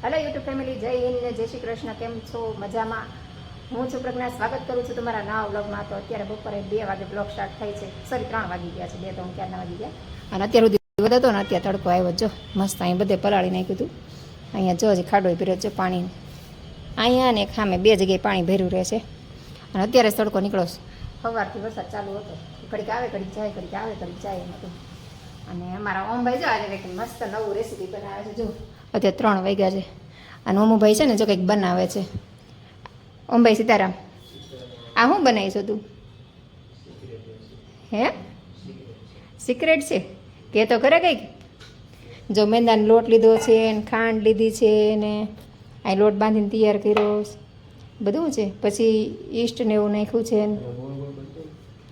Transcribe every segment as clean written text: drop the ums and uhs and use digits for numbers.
Hello YouTube family, જય હિન્દ ને જય શ્રી કૃષ્ણ. કેમ છો? મજામાં? હું છું પ્રજ્ઞા, સ્વાગત કરું છું તમારા નવા વ્લોગમાં. તો અત્યારે બપોરે 2 વાગે બ્લોગ સ્ટાર્ટ થાય છે. સોરી 3 વાગી ગયા છે, 2 તો 4 વાગી ગયા. અને અત્યાર સુધી વધતો ને અત્યારે તડકો આવ્યો. જો મસ્ત અહીં બધે પલાળી નાખ્યું હતું. અહીંયા જો હજી ખાડો પીર્યો છે પાણી. અહીંયા ને ખામે 2 જગ્યાએ પાણી ભર્યું રહે છે. અને અત્યારે તડકો નીકળો છે. સવારથી વરસાદ ચાલુ હતો, ઘડીક આવે ઘડીક જાય, ઘડીક આવે ઘડીક જાય એમ હતું. અને અમારા ઓમભાઈ જો આજે કંઈક મસ્ત નવું રેસીપી બનાવે છે. જો અત્યારે 3 વાગ્યા છે અને ઓમુભાઈ છે ને જો કંઈક બનાવે છે. ઓમભાઈ સીતારામ, આ શું બનાવીશું તું? હે સિક્રેટ છે કે તો ખરે કંઈક? જો મેંદાનો લોટ લીધો છે ને ખાંડ લીધી છે ને આ લોટ બાંધીને તૈયાર કર્યો બધું છે. પછી ઈસ્ટ ને એવું નાખ્યું છે.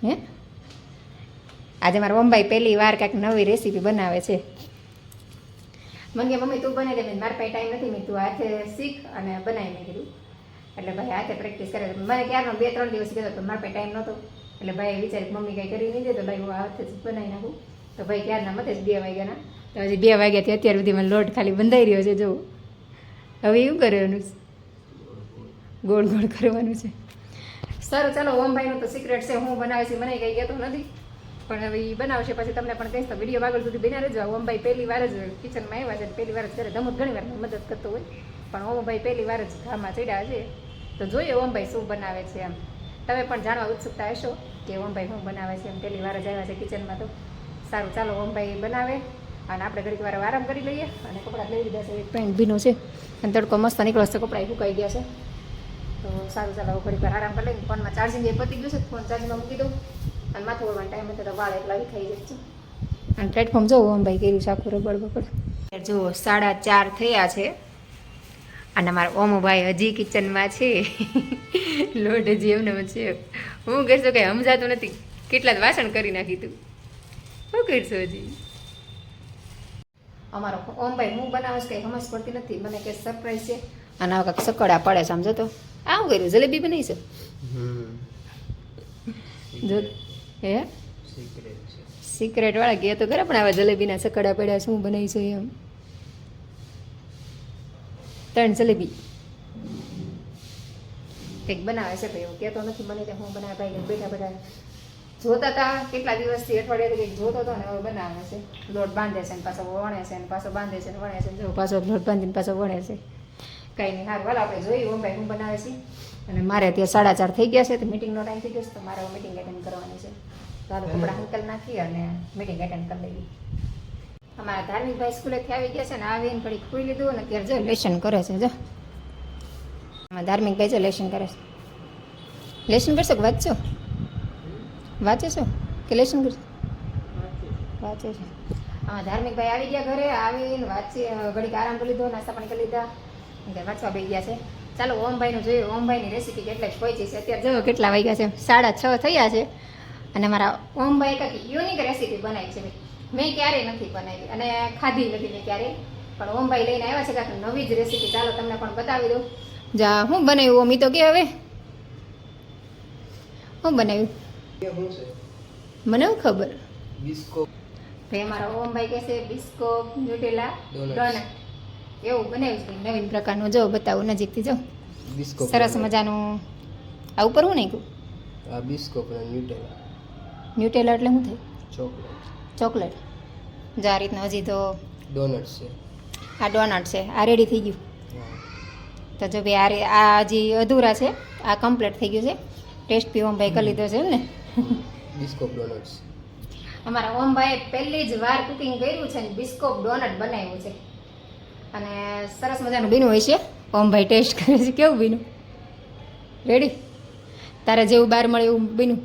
હે આજે મારા ઓમભાઈ પહેલી વાર કાંઈક નવી રેસીપી બનાવે છે. મને કે મમ્મી તું બનાવી દે. મારા પાસે ટાઈમ નથી. મેં તું હાથે શીખ અને બનાવી મેં કીધું. એટલે ભાઈ હાથે પ્રેક્ટિસ કરે. મને ક્યારનો 2-3 દિવસ કીધો તો મારા પાસે ટાઈમ નહોતો. એટલે ભાઈ વિચારી મમ્મી કંઈ કરી નહીં દે તો ભાઈ હું હાથે જ બનાવી નાખું. તો ભાઈ ક્યારના મતે જ 2 વાગ્યાના. તો હજી 2 વાગ્યાથી અત્યાર સુધી મને લોટ ખાલી બંધાઈ રહ્યો છે. જો હવે એવું કરવાનું છે, ગોળ ગોળ કરવાનું છે. સારું ચાલો, ઓમભાઈનું તો સિક્રેટ છે. હું બનાવે છે મને કંઈ કહેતો નથી, પણ હવે એ બનાવશે પછી તમને પણ કહીશ. તો વિડીયો આગળ સુધી બના રહેજો. ઓમભાઈ પહેલી વાર જ કિચનમાં આવ્યા છે, પહેલી વાર જ ઘરે. ધમુત ઘણી વાર મદદ કરતો હોય, પણ ઓમભાઈ પહેલી વાર જ ઘામાં ચડ્યા છે. તો જોઈએ ઓમભાઈ શું બનાવે છે. એમ તમે પણ જાણવા ઉત્સુકતા હશો કે ઓમભાઈ શું બનાવે છે. એમ પહેલી વાર જ આવ્યા છે કિચનમાં. તો સારું ચાલો, ઓમભાઈ બનાવે અને આપણે ઘડીક વાર આરામ કરી લઈએ. અને કપડાં લઈ લીધા છે. એક પેન્ટ ભીનું છે અને તડકો મસ્ત નીકળો છે, કપડાં સુકાઈ ગયા છે. તો સારું ચાલો, ઘડીક વાર આરામ કરી લઈને ફોનમાં ચાર્જિંગ એ પતી ગયું છે, ફોન ચાર્જિંગમાં મૂકી દઉં. અને માથું વળવાનો ટાઈમ હતો તો વાળ એટલા થઈ જાય છે. અને પ્લેટફોર્મ જોવો ઓમભાઈ કર્યું છે આખું રબડ બબડ. જુઓ 4:30 થયા છે અને મારા ઓમભાઈ હજી કિચનમાં છે. લોટ હજી એમને છે. હું કહીશું કંઈ સમજાતું નથી. કેટલા જ વાસણ કરી નાખી તું. શું કરશું હજી? અમારો ઓમભાઈ હું બનાવીશ કંઈ સમજ પડતી નથી. મને કે સરપ્રાઈઝ છે. અને આ કાંઈક સકડા પડે છે. સમજો તો આવું કર્યું, જલેબી બનાવી છે. જો હે સિક્રેટ વાળા ગયા તો ખરા, પણ આવા જલેબીના સકડા પડ્યા શું બનાવીશું એમ. 3 જલેબી કંઈક બનાવે છે ભાઈ. એવું કહેતો નથી મને કે હું બનાવે. ભાઈ બેઠા બેઠા જોતા હતા કેટલા દિવસથી, અઠવાડિયાથી કંઈક જોતો હતો ને હવે બનાવે છે. લોટ બાંધે છે ને પાછો વણે છે ને પાછો બાંધે છે ને વણે છે. જો પાછો લોટ બાંધીને પાછો વણે છે. કંઈ નહીં, હાર વાલો આપણે જોઈએ ઓમભાઈ હું બનાવે છે. અને મારે અત્યારે 4:30 થઈ ગયા છે તો મિટિંગનો ટાઈમ થઈ ગયો છે. તો મારે મિટિંગ એટેન્ડ કરવાની છે. તો આ કપડાં હંકલ નાખી અને મિટિંગ એટેન્ડ કરી લેવી. અમારા ધાર્મિકભાઈ સ્કૂલેથી આવી ગયા છે ને આવીને ઘડી ખોઈ લીધું અને અત્યારે જો લેસન કરે છે. જો અમારા ધાર્મિકભાઈ જો લેસન કરે છે. લેસન કરશો કે વાંચશો? વાંચે છો કે લેસન કરશો? વાંચે છે. અમારા ધાર્મિકભાઈ આવી ગયા ઘરે. આવીને વાંચી ઘડીક આરામ કરી લીધો, નાસ્તા પાણી કરી લીધા, વાંચવા બેસી ગયા છે. ચાલો ઓમભાઈનું જોઈએ ઓમભાઈની રેસીપી કેટલાક પહોંચી છે. અત્યારે જો કેટલા વાગ્યા છે, 6:30 થયા છે. અને મારા ઓમભાઈ કંઈક યુનિક રેસીપી બનાવી છે. મેં ક્યારેય નથી બનાવી અને ખાધી નથી મેં ક્યારેય, પણ ઓમભાઈ લઈને આવ્યા છે કાંઈક નવી જ રેસીપી. ચાલો તમને પણ બતાવી દઉં. જા હું બનાવ્યું ઓમી તો કે હવે હું બનાવ્યું મને શું ખબર. ભાઈ અમારા ઓમભાઈ કહે છે બિસ્કો ન્યુટેલા ડોનટ એવું બનાવ્યું છે નવીન પ્રકારનું. જો બતાવું નજીકથી. જો સરસ મજાનું. આ ઉપર હું નાખ્યું? આ બિસ્કો ન્યુટેલા. ન્યુટેલા એટલે શું થાય? ચોકલેટ. ચોકલેટ. જો આ રીતના. હજી તો ડોનટ છે. આ ડોનટ છે. આ રેડી થઈ ગયું. તો જો ભાઈ આ હજી અધૂરા છે. આ કમ્પ્લીટ થઈ ગયું છે. ટેસ્ટ બી ઓમભાઈ કરી લીધો છે એમ ને. બિસ્કો ડોનટ્સ. અમારા ઓમભાઈએ પહેલી જ વાર કુકિંગ કર્યું છે ને બિસ્કોપ ડોનટ બનાવ્યું છે. અને સરસ મજાનું બીનું હોય છે. ઓમભાઈ ટેસ્ટ કરે છે કેવું બીનું. રેડી? તારે જેવું બહાર મળે એવું બીનું.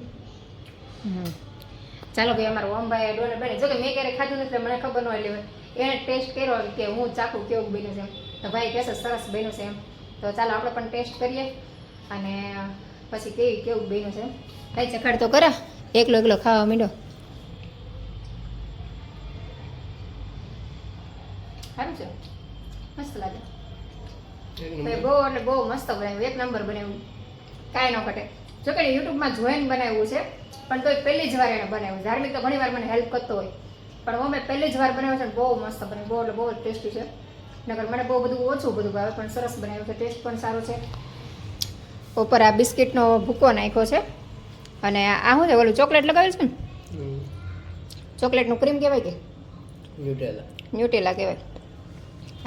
ચાલો ભાઈ, અમારા ઓમભાઈ ડોનટ બને. જો કે મેં ક્યારેય ખાધું નથી, મને ખબર ન હોય. એટલે એને ટેસ્ટ કર્યો કે હું ચાખું કેવું બીનું છે એમ. તો ભાઈ કહેશે સરસ બન્યું છે એમ. તો ચાલો આપણે પણ ટેસ્ટ કરીએ અને પછી કેવું બન્યું છે. કઈ ચખાડ તો કરા. એકલો ખાવા માંડો. સારું છે, મસ્ત લાગે ભાઈ. બહુ એટલે બહુ મસ્ત બનાવ્યું. 1 નંબર બનાવ્યું, કાંઈ ન ઘટે. જો કે યુટ્યુબમાં જોઈને બનાવ્યું છે, પણ તોય પહેલી જ વાર એને બનાવ્યું. ધાર્મિક તો ઘણી વાર મને હેલ્પ કરતો હોય, પણ અમે પહેલી જ વાર બનાવ્યું છે ને બહુ મસ્ત બન્યું. બહુ એટલે બહુ ટેસ્ટી છે. નકર મને બહુ બધું ઓછું બધું ભાવે, પણ સરસ બનાવ્યું છે, ટેસ્ટ પણ સારો છે. ઉપર આ બિસ્કિટનો ભૂકો નાખ્યો છે, અને આ શું છે ઓલું ચોકલેટ લગાવેલું છે ને, ચોકલેટનું ક્રીમ કહેવાય કે ન્યુટેલા કહેવાય.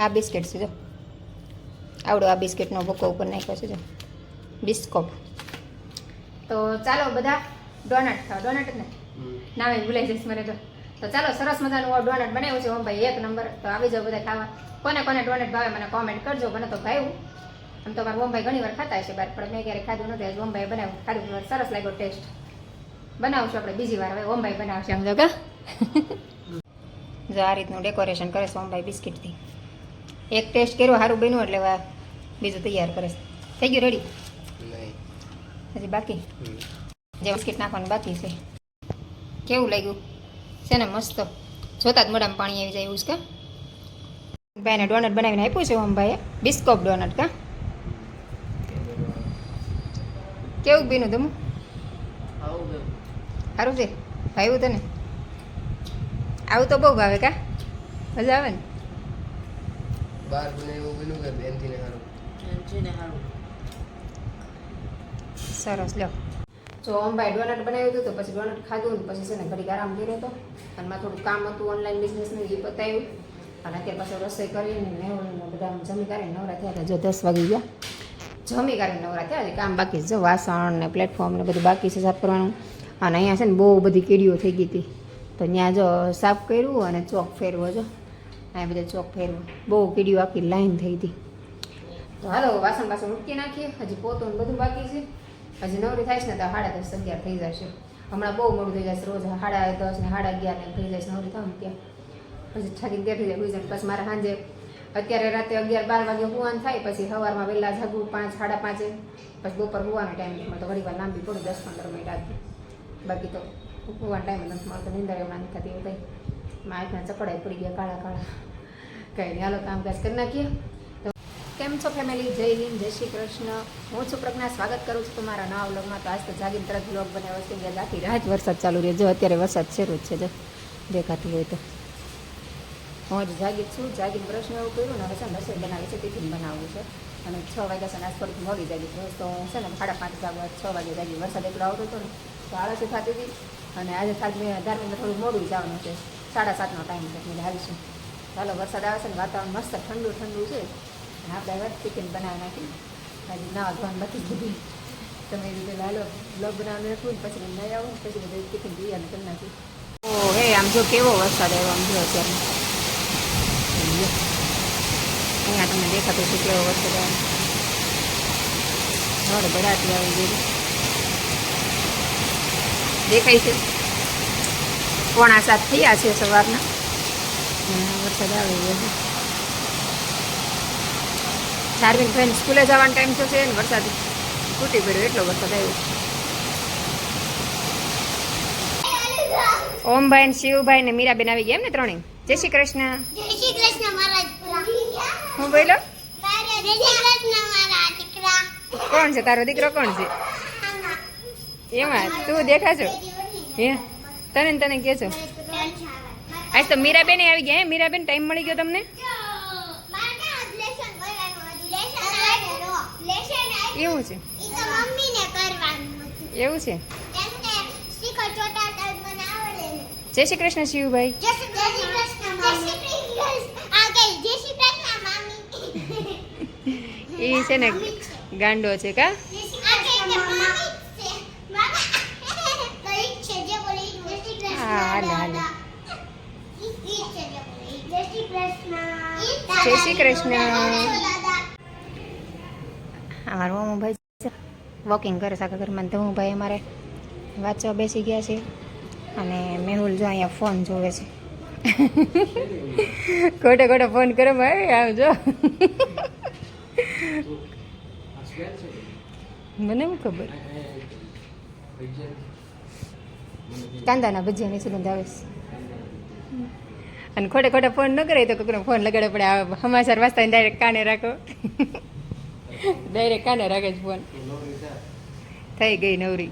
આ બિસ્કિટ છે જો, આવડો આ બિસ્કિટનો ભૂકો ઉપર નાખ્યો છે જો, બિસ્કોપ. તો ચાલો બધા ડોનટ ખાઓ. ડોનટ જ ને નામે ભૂલાઈ જઈશ મને તો. તો ચાલો, સરસ મજાનું ડોનટ બનાવ્યું છે ઓમભાઈ, એક નંબર. તો આવી જાઓ બધા ખાવા. કોને કોને ડોનટ ભાવે મને કોમેન્ટ કરજો. મને તો ભાવ્યું. આમ તો મારા ઓમભાઈ ઘણી વાર ખાતા હશે બહાર, પણ મેં ક્યારેય ખાધું નથી. આજે ઓમભાઈ બનાવ્યું, ખાધું, સરસ લાગ્યો ટેસ્ટ. બનાવશું આપણે બીજી વાર, હવે ઓમભાઈ બનાવશે. આમ જો કા જો આ રીતનું ડેકોરેશન કરે છે ઓમભાઈ બિસ્કિટથી. એક ટેસ્ટ કર્યો, સારું બન્યું એટલે બીજું તૈયાર કરે છે. થઈ ગયું રેડી? હજી બાકી જે બિસ્કિટ નાખવાનું બાકી છે. કેવું લાગ્યું છે ને? મસ્ત. જોતા જ મોઢામાં પાણી આવી જાય એવું છે. ભાઈને ડોનટ બનાવીને આપ્યું છે ઓમભાઈએ, બિસ્કોપ ડોનટ. કા કેવું બીનું તમે? સારું છે, ભાવ્યું તને? આવું તો બહુ ભાવે. કા મજા આવે ને? બાર બને એવું બન્યું કે બેનથી ને સારું. સરસ. લો જો ઓમભાઈ ડોનટ બનાવ્યું હતું, તો પછી ડોનટ ખાધું ને પછી છે ને ઘડીક આરામ કર્યો હતો, અને મારે થોડું કામ હતું ઓનલાઈન બિઝનેસનું, એ પતાવ્યું. અને અત્યારે પાછું રસોઈ કરીને મેં બધા જમી કાઢીને નવરા થયા હતા. જો 10 વાગી ગયા, જમી કાઢીને નવરા થયા. હજી કામ બાકી છે, જો વાસણ ને પ્લેટફોર્મ ને બધું બાકી છે સાફ કરવાનું. અને અહીંયા છે ને બહુ બધી કીડીઓ થઈ ગઈ હતી, તો ત્યાં જો સાફ કર્યું અને ચોક ફેરવો. જો અહીંયા બધા ચોક ફેરવું, બહુ કીડીઓ આખી લાઈન થઈ હતી. તો હાલો વાસણ મૂકી નાખીએ. હજી પોતું બધું બાકી છે. હજી નવરી થાય છે ને તો 10:30 11 થઈ જશે. હમણાં બહુ મોડું થઈ જશે, રોજ 10:30 ને 11:30 ને થઈ જશે નવરી થાવ ને ત્યાં. પછી થાકીને ત્યાં થઈ જાય બીજા. પછી મારે સાંજે અત્યારે રાતે 11 12 વાગે હોવાનું થાય, પછી સવારમાં વહેલા જાગું 5 5:30. પછી બપોર હોવાનો ટાઈમ તો ઘણી વાર લાંબી પડે 10-15 મિનિટ આગળ. બાકી તો હોવાનો ટાઈમ નથી મળતો, નિંદર એમાં નથી થતી. એવું થાય મારા આંખના ચકડાઈ પડી ગયા કાળા કાળા. કંઈ નહીં, હાલો કામકાજ કરી નાખીએ. કેમ છો ફેમિલી? જય હિન્દ, જય શ્રી કૃષ્ણ. હું છું પ્રજ્ઞા, સ્વાગત કરું છું તમારા નવા વ્લોગમાં. તો આજ તો જાગીને તરત વ્લોગ બનાવ્યો છે. ત્યાં આખી રાત વરસાદ ચાલુ રહ્યો. જો અત્યારે વરસાદ શરૂ જ છે, જો દેખાતું હોય તો. હું જ જાગી છું, જાગીને પ્રશ્ન એવું કર્યું ને હવે છે ને રસોઈ બનાવી છે, ટિફિન બનાવવું છે. અને 6 વાગ્યા છે ને આજ થોડીક મોડી જાગી છું. તો હું છે ને 5:30 વાગ્યા 6 વાગે જાગી. વરસાદ એટલો આવતો હતો ને તો આળસ થતી હતી. અને આજે મેં ધાર્મિકને થોડું મોડું જવાનું છે, 7:30નો ટાઈમ છે. એટલે આવીશું. ચાલો, વરસાદ આવે છે ને વાતાવરણ મસ્ત ઠંડુ ઠંડુ છે. આપણે હવે ટિફિન બનાવી નાખી. હજી નાવા ધોવાનું બાકી બધી. તમે એ રીતે લાલો બ્લોગ બનાવી નાખું ને પછી નહીં આવું, પછી બધું ટિફિન તૈયાર કરી નાખી. ઓ હે, આમ જો કેવો વરસાદ આવ્યો, આમ જો અત્યારે અહીંયા તમને દેખાતું છે કેવો વરસાદ આવ્યો. બરાતી આવી ગઈ દેખાય છે. 6:45 થયા છે સવારના. વરસાદ આવી ગયો. ધાર્મિક ફ્રેન્ડ સ્કૂલે જવાનો ટાઈમ થયો છે ને વરસાદ તૂટી પડ્યો, એટલો વરસાદ આવ્યો. ઓમભાઈ ને શિવભાઈ ને મીરાબેન આવી ગયા એમ ને ત્રણેય? જય શ્રી કૃષ્ણ. જય શ્રી કૃષ્ણ મારા હું બોલો? જય શ્રી કૃષ્ણ મારા દીકરા. કોણ છે તારો દીકરો? કોણ છે એમાં? તું દેખાશો હે? તને કે છો? આજ તો મીરાબેન આવી ગયા. હે મીરાબેન, ટાઈમ મળી ગયો તમને? એવું છે? એવું છે? જય શ્રી કૃષ્ણ શિવભાઈ. એ છે ને ગાંડો છે. કા હા, હાલે હાલે. જય શ્રી કૃષ્ણ. અમારા મોમુભાઈ વોકિંગ કરે છે આખા ઘરમાં. ધમુભાઈ અમારે વાંચવા બેસી ગયા છે. અને મેહુલ જો અહીંયા ફોન જોવે છે. ખોટો ખોટો ફોન કરે ભાઈ. આવજો. મને શું ખબર? કાંદાના ભજીયાની સુગંધ આવે છે. અને ખોટે ખોટા ફોન ન કરે તો કોઈનો ફોન લગાડવો પડે. સમાચાર વાંચતા ડાયરેક્ટ કાને રાખો. ડાયરેક્ટ કાને રાખે છે ફોન. થઈ ગઈ નવરી.